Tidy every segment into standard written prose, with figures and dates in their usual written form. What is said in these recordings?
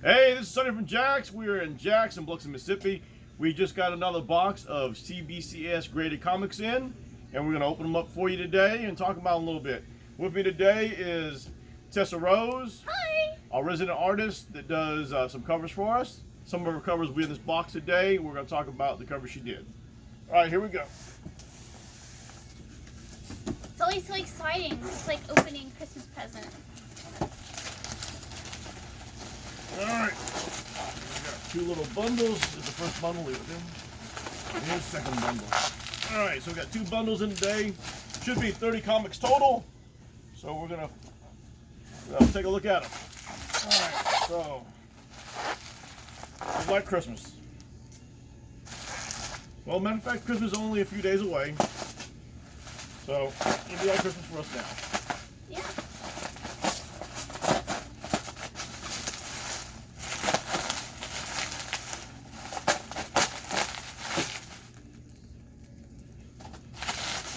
Hey, this is Sonny from Jack's. We are in Jack's in Biloxi, Mississippi. We just got another box of CBCS graded comics in, and we're going to open them up for you today and talk about them a little bit. With me today is Tessa Rose. Hi! Our resident artist that does some covers for us. Some of her covers will be in this box today. We're going to talk about the covers she did. All right, here we go. It's always so exciting. It's like opening Christmas present. All right, we got two little bundles. This is the first bundle, leave it in. And here's the second bundle. All right, so we got two bundles in today. Should be 30 comics total. So we're gonna take a look at them. All right, so it's like Christmas. Well, matter of fact, Christmas is only a few days away. So it'll be like Christmas for us now. Yeah.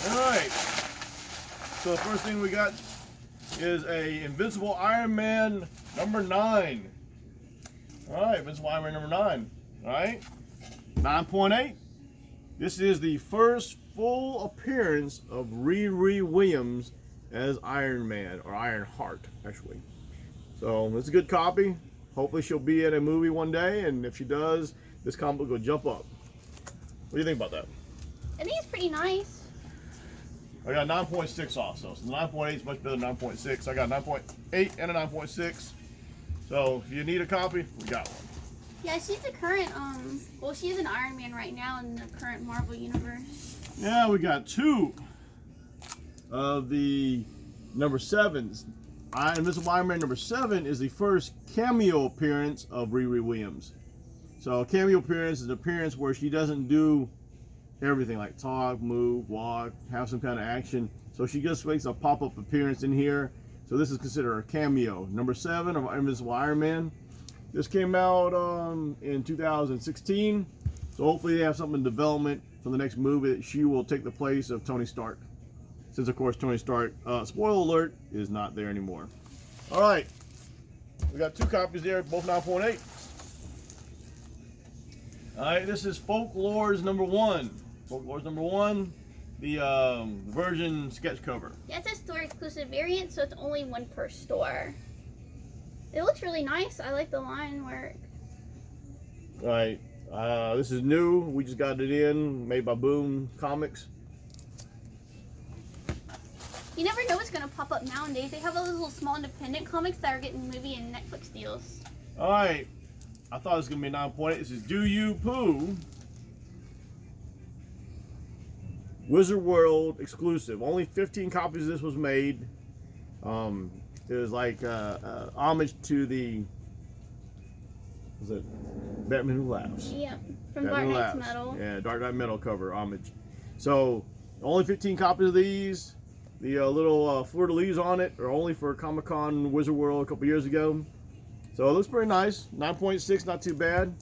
Alright, so the first thing we got is a Invincible Iron Man number 9. Alright, Invincible Iron Man number 9. Alright, 9.8. This is the first full appearance of Riri Williams as Iron Man, or Iron Heart, actually. So, it's a good copy. Hopefully she'll be in a movie one day, and if she does, this comic book will jump up. What do you think about that? I think it's pretty nice. I got 9.6 also, so the 9.8 is much better than 9.6. I got 9.8 and a 9.6. So if you need a copy, we got one. Yeah, she's the current, well, she's an Iron Man right now in the current Marvel universe. Yeah, we got two of the number 7s. Invincible Iron Man number 7 is the first cameo appearance of Riri Williams. So a cameo appearance is an appearance where she doesn't do everything like talk, move, walk, have some kind of action. So she just makes a pop-up appearance in here. So this is considered a cameo. Number 7 of Invincible Iron Man. This came out in 2016. So hopefully they have something in development for the next movie that she will take the place of Tony Stark. Since of course Tony Stark, spoiler alert, is not there anymore. All right, we got two copies there, both 9.8. All right, this is Folklore's number 1. Folklore's number 1, the version sketch cover. Yeah, it's a store exclusive variant, so it's only one per store. It looks really nice. I like the line work. All right, this is new. We just got it in, made by Boom Comics. You never know what's going to pop up nowadays. They have all those little small independent comics that are getting movie and Netflix deals. All right, I thought it was going to be 9.8. This is Do You Poo. Wizard World exclusive. Only 15 copies of this was made. It was like homage to the, was it Batman Who Laughs? Yeah, from Batman Dark Knight's Metal. Yeah, Dark Knight Metal cover homage. So only 15 copies of these. The little fleur-de-lis on it are only for Comic-Con Wizard World a couple years ago. So it looks pretty nice. 9.6, not too bad.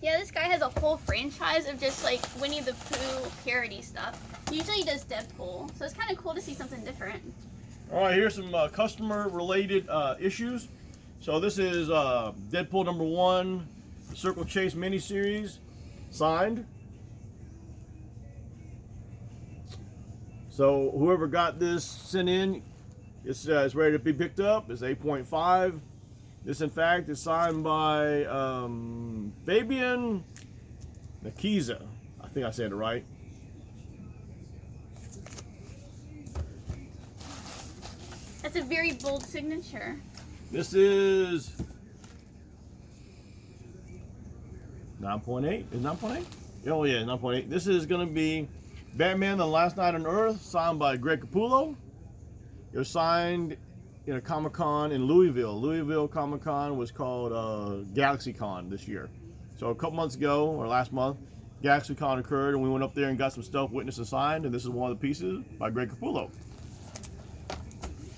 Yeah, this guy has a whole franchise of just like Winnie the Pooh parody stuff. He usually does Deadpool, so it's kind of cool to see something different. All right, here's some customer-related issues. So this is Deadpool number 1, the Circle Chase miniseries, signed. So whoever got this sent in, it's ready to be picked up. It's 8.5. This, in fact, is signed by Fabian Nakiza. I think I said it right. That's a very bold signature. This is 9.8. Is 9.8? Oh yeah, 9.8. This is going to be Batman: The Last Night on Earth, signed by Greg Capullo. It was signed in a Comic-Con in Louisville. Louisville Comic-Con was called GalaxyCon this year. So a couple months ago, or last month, GalaxyCon occurred, and we went up there and got some stuff witnessed and signed, and this is one of the pieces by Greg Capullo.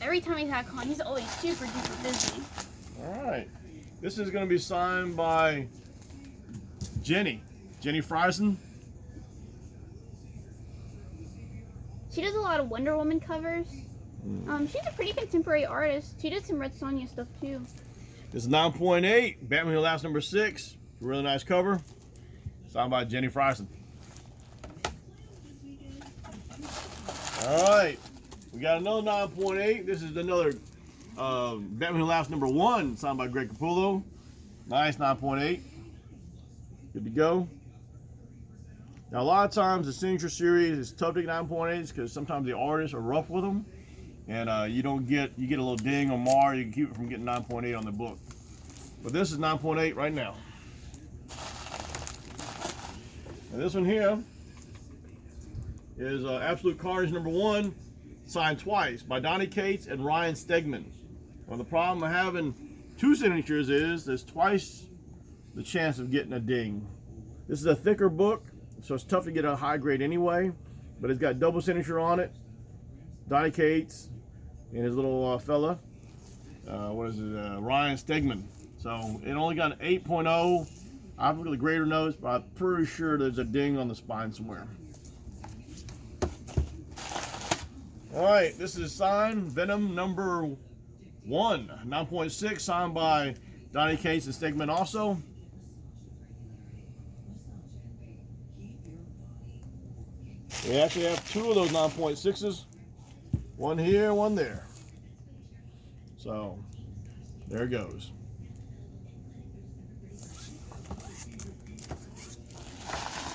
Every time he's at a con, he's always super duper busy. All right. This is going to be signed by Jenny Friesen. She does a lot of Wonder Woman covers. She's a pretty contemporary artist. She did some Red Sonja stuff too. This is 9.8, Batman Who Laughs number 6. Really nice cover. Signed by Jenny Frison. All right, we got another 9.8. This is another Batman Who Laughs number 1, signed by Greg Capullo. Nice 9.8. Good to go. Now, a lot of times the signature series is tough to get 9.8s because sometimes the artists are rough with them, and you get a little ding or mar. You can keep it from getting 9.8 on the book. But this is 9.8 right now. And this one here is Absolute Carnage number 1, signed twice by Donnie Cates and Ryan Stegman. Well, the problem of having 2 signatures is there's twice the chance of getting a ding. This is a thicker book, so it's tough to get a high grade anyway, but it's got double signature on it. Donnie Cates and his little fella, Ryan Stegman. So it only got an 8.0. I've looked at the grader notes, but I'm pretty sure there's a ding on the spine somewhere. All right, this is signed Venom number 1, 9.6, signed by Donnie Cates and Stegman also. We actually have 2 of those 9.6s. One here, one there. So, there it goes.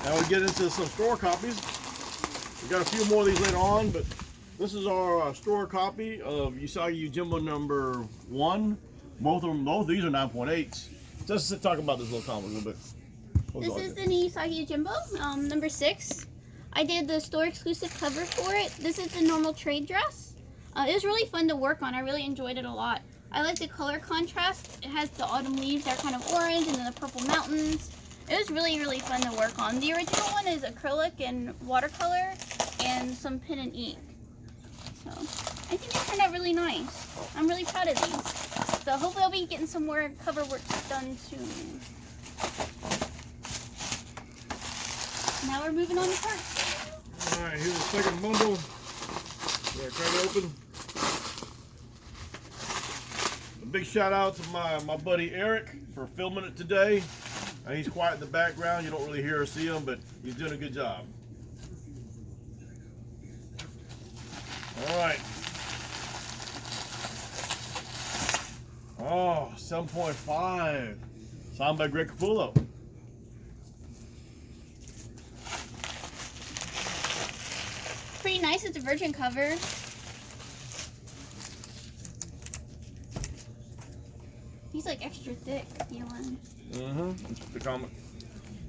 Now we get into some store copies. We got a few more of these later on, but this is our store copy of Usagi Yojimbo number 1. Both of these are 9.8s. Just talk about this little comic a little bit. This is the new Usagi Yojimbo, number 6. I did the store exclusive cover for it. This is the normal trade dress. It was really fun to work on. I really enjoyed it a lot. I like the color contrast. It has the autumn leaves that are kind of orange and then the purple mountains. It was really, really fun to work on. The original one is acrylic and watercolor and some pen and ink. So I think they turned out really nice. I'm really proud of these. So hopefully I'll be getting some more cover work done soon. Now we're moving on to parts. All right, here's the second bundle. We're crack it open. A big shout out to my buddy Eric for filming it today. He's quiet in the background. You don't really hear or see him, but he's doing a good job. All right. Oh, 7.5. Signed by Greg Capullo. Pretty nice. It's a virgin cover. He's like extra thick feeling. It's the comic.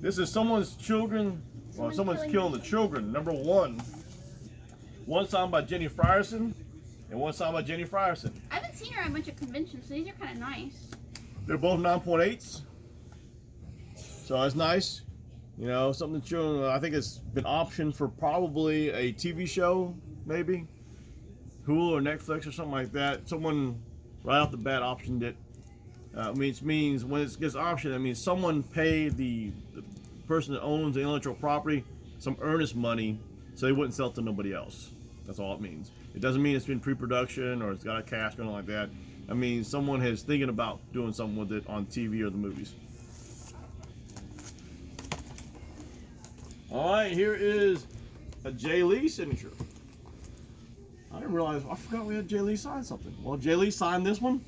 This is Someone's Children. Well, someone's killing the children. Number 1. One signed by Jenny Frison, and one signed by Jenny Frison. I haven't seen her at a bunch of conventions, so these are kind of nice. They're both 9.8s. So that's nice. You know, something children. I think it's been optioned for probably a TV show, maybe Hulu or Netflix or something like that. Someone right off the bat optioned it. Means when it gets optioned, it means someone paid the person that owns the intellectual property some earnest money so they wouldn't sell it to nobody else. That's all it means. It doesn't mean it's been pre-production or it's got a cast or anything like that. I mean, someone is thinking about doing something with it on TV or the movies. All right, here is a Jay Lee signature. I didn't realize, I forgot we had Jay Lee sign something. Well, Jay Lee signed this one.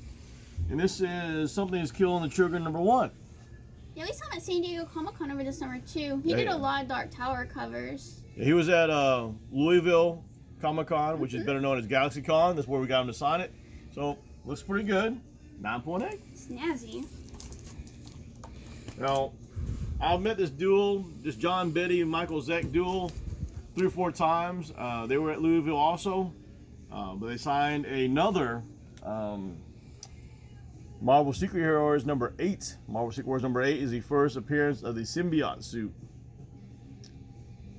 And this is Something is Killing the Children number 1. Yeah, we saw him at San Diego Comic-Con over this summer too. He did a lot of Dark Tower covers. Yeah, he was at Louisville Comic-Con, which is better known as GalaxyCon. That's where we got him to sign it. So, looks pretty good. 9.8. Snazzy. Now, I've met this duel, this John Betty and Michael Zeck duel, 3 or 4 times. They were at Louisville also, but they signed another Marvel Secret Heroes number 8. Marvel Secret Wars number 8 is the first appearance of the symbiote suit.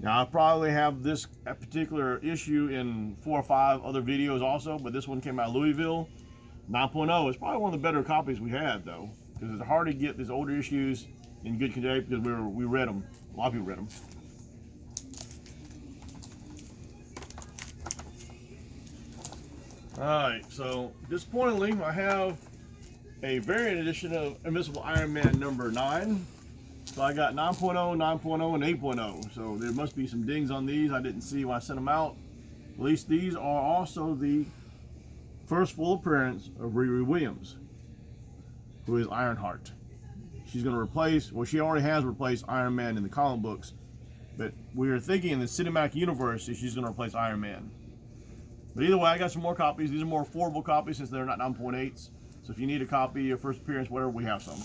Now, I probably have this particular issue in 4 or 5 other videos also, but this one came out of Louisville. 9.0 is probably one of the better copies we had, though, because it's hard to get these older issues in good condition because we read them. A lot of people read them. All right, so disappointingly, I have a variant edition of Invincible Iron Man number 9. So I got 9.0, 9.0, and 8.0. So there must be some dings on these I didn't see when I sent them out. At least these are also the first full appearance of Riri Williams, who is Ironheart. She's going to replace, well, she already has replaced Iron Man in the comic books, but we were thinking in the cinematic universe that she's going to replace Iron Man. But either way, I got some more copies. These are more affordable copies since they're not 9.8s. So if you need a copy, your first appearance, whatever, we have some.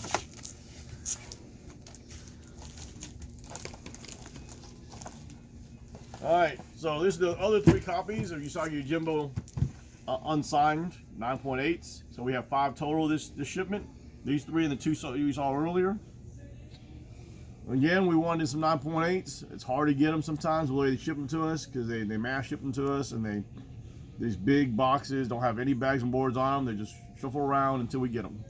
Alright, so this is the other 3 copies of Usagi Yojimbo unsigned 9.8s. So we have 5 total this shipment. These 3 and the 2 you saw earlier. Again, we wanted some 9.8s. It's hard to get them sometimes the way they ship them to us because they mass ship them to us, and these big boxes don't have any bags and boards on them. They just shuffle around until we get them.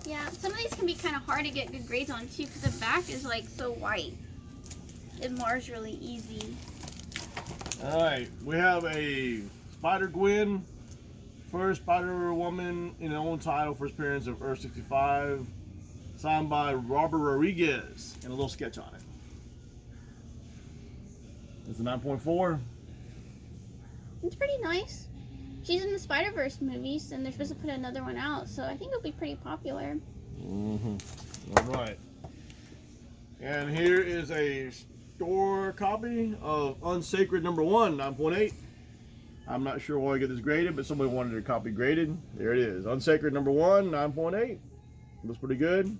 Yeah, some of these can be kind of hard to get good grades on too because the back is like so white. It mars really easy. Alright, we have a Spider-Gwen, first Spider-Woman in her own title, first appearance of Earth 65, signed by Robert Rodriguez, and a little sketch on it. It's a 9.4. It's pretty nice. She's in the Spider-Verse movies, and they're supposed to put another one out, so I think it'll be pretty popular. Alright. And here is a store copy of Unsacred number 1, 9.8. I'm not sure why I get this graded, but somebody wanted a copy graded. There it is. Unsacred number 1, 9.8. Looks pretty good.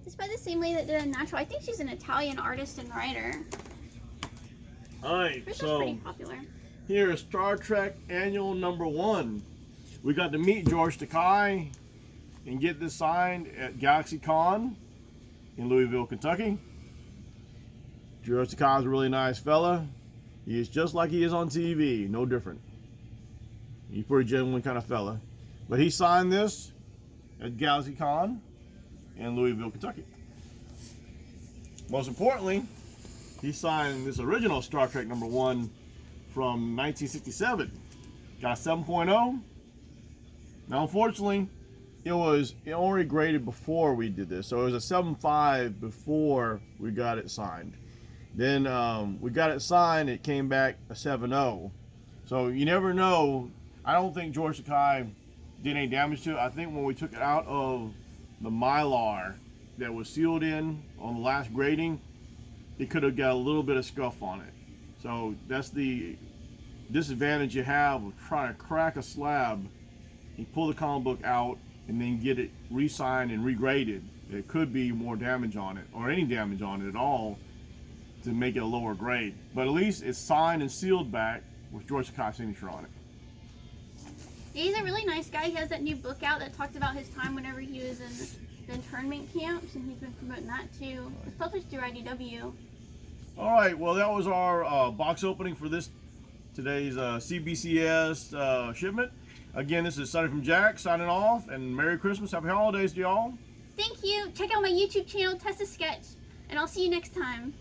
It's by the same lady that did a natural. I think she's an Italian artist and writer. Alright, so pretty popular. Here is Star Trek Annual number 1. We got to meet George Takei and get this signed at GalaxyCon in Louisville, Kentucky. George Takei is a really nice fella. He is just like he is on TV, no different. He's a pretty genuine kind of fella. But he signed this at GalaxyCon in Louisville, Kentucky. Most importantly, he signed this original Star Trek number 1 from 1967. Got a 7.0. Now, unfortunately, it already graded before we did this, so it was a 7.5 before we got it signed. Then we got it signed, it came back a 7.0. So you never know. I don't think George Takei did any damage to it. I think when we took it out of the Mylar that was sealed in on the last grading, it could have got a little bit of scuff on it. So that's the disadvantage you have of trying to crack a slab. You pull the comic book out and then get it re-signed and regraded. There could be more damage on it, or any damage on it at all, to make it a lower grade. But at least it's signed and sealed back with George Takei's signature on it. Yeah, he's a really nice guy. He has that new book out that talked about his time whenever he was in the internment camps, and he's been promoting that too. It's published through IDW. Alright, well that was our box opening for today's CBCS shipment. Again, this is Sonny from Jack signing off, and Merry Christmas, Happy Holidays to y'all. Thank you. Check out my YouTube channel, Tessa Sketch, and I'll see you next time.